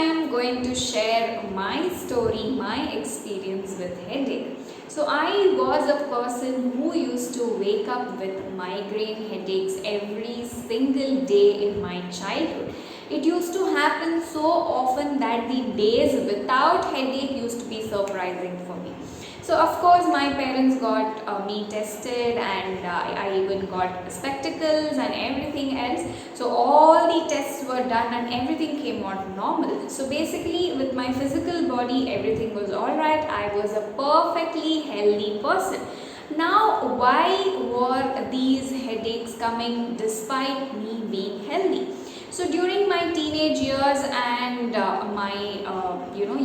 am going to share my story, my experience with headache. So I was a person who used to wake up with migraine headaches every single day in my childhood. It used to happen so often that the days without headache used to be surprising for me. So of course my parents got me tested, and I even got spectacles and everything else. So all the tests were done and everything came out normal. So basically with my physical body everything was alright. I was a perfectly healthy person. Now why were these headaches coming despite me being healthy? So during my teenage years and my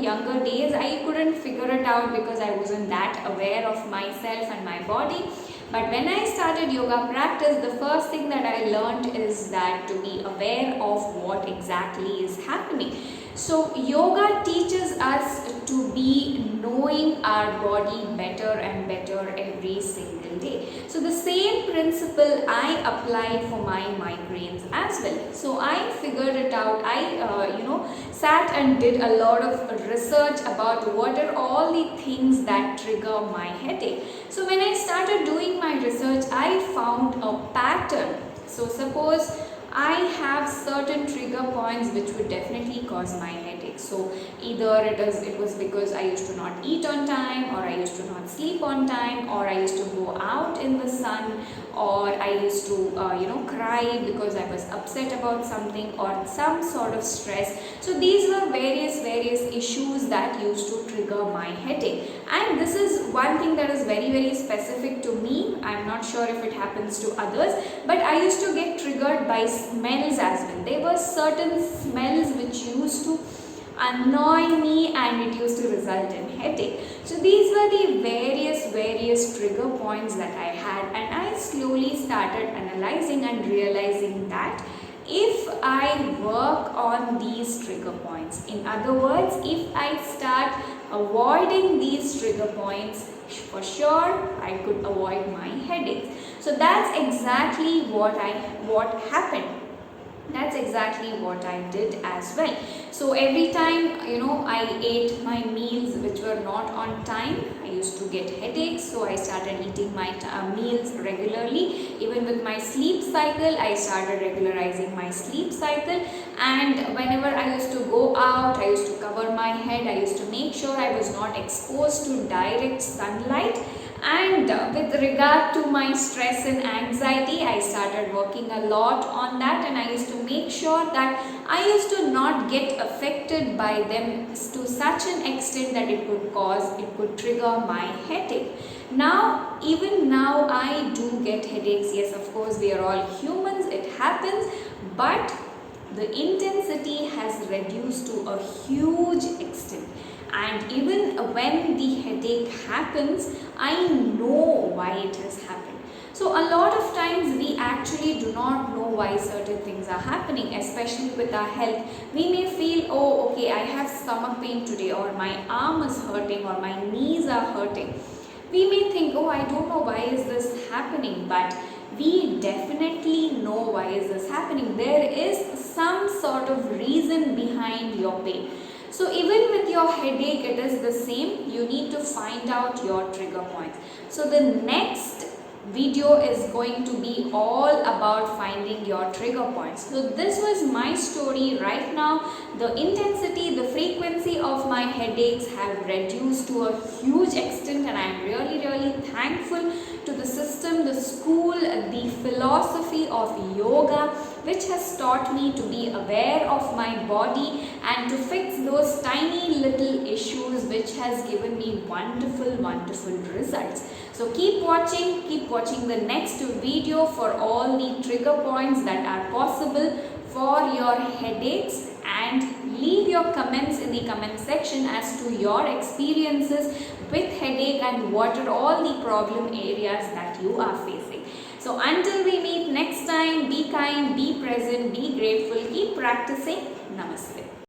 younger days, I couldn't figure it out because I wasn't that aware of myself and my body. But when I started yoga practice, the first thing that I learned is that to be aware of what exactly is happening. So yoga teaches us to be knowing our body better and better every single day. So the same principle I applied for my migraines as well. So I figured it out. I sat and did a lot of research about what are all the things that trigger my headache. So when I started doing my research, I found a pattern. So suppose I have certain trigger points which would definitely cause my headache. So either it was because I used to not eat on time, or I used to not sleep on time, or I used to go out in the sun, or I used to cry because I was upset about something or some sort of stress. So these were various issues that used to trigger my headache. And this is one thing that is very specific to me. I'm not sure if it happens to others, but I used to get triggered by smells as well. There were certain smells which used to annoy me and it used to result in headache. So these were the various trigger points that I had, and I slowly started analyzing and realizing that if I work on these trigger points, in other words, if I start avoiding these trigger points, for sure I could avoid my headaches. So that's exactly what happened. That's exactly what I did as well. So every time I ate my meals which were not on time, I used to get headaches. So I started eating my meals regularly. Even with my sleep cycle, I started regularizing my sleep cycle. And whenever I used to go out, I used to cover my head. I used to make sure I was not exposed to direct sunlight. And with regard to my stress and anxiety, I started working a lot on that, and I used to make sure that I used to not get affected by them to such an extent that it could trigger my headache. Now, even now I do get headaches. Yes, of course, we are all humans, it happens, but the intensity has reduced to a huge extent. And even when the headache happens, I know why it has happened. So a lot of times we actually do not know why certain things are happening, especially with our health. We may feel, oh okay, I have stomach pain today, or my arm is hurting, or my knees are hurting. We may think, oh, I don't know why is this happening, but we definitely know why is this happening. There is some sort of reason behind your pain. So even with your headache, it is the same. You need to find out your trigger points. So the next video is going to be all about finding your trigger points. So this was my story. Right now, the intensity, the frequency of my headaches have reduced to a huge extent, and I am really thankful to the system, the school, the philosophy of yoga, which has taught me to be aware of my body and to fix those tiny little issues, which has given me wonderful results. So keep watching the next video for all the trigger points that are possible for your headaches, and leave your comments in the comment section as to your experiences with headache and what are all the problem areas that you are facing. So until we meet next time, be kind, be present, be grateful, keep practicing. Namaste.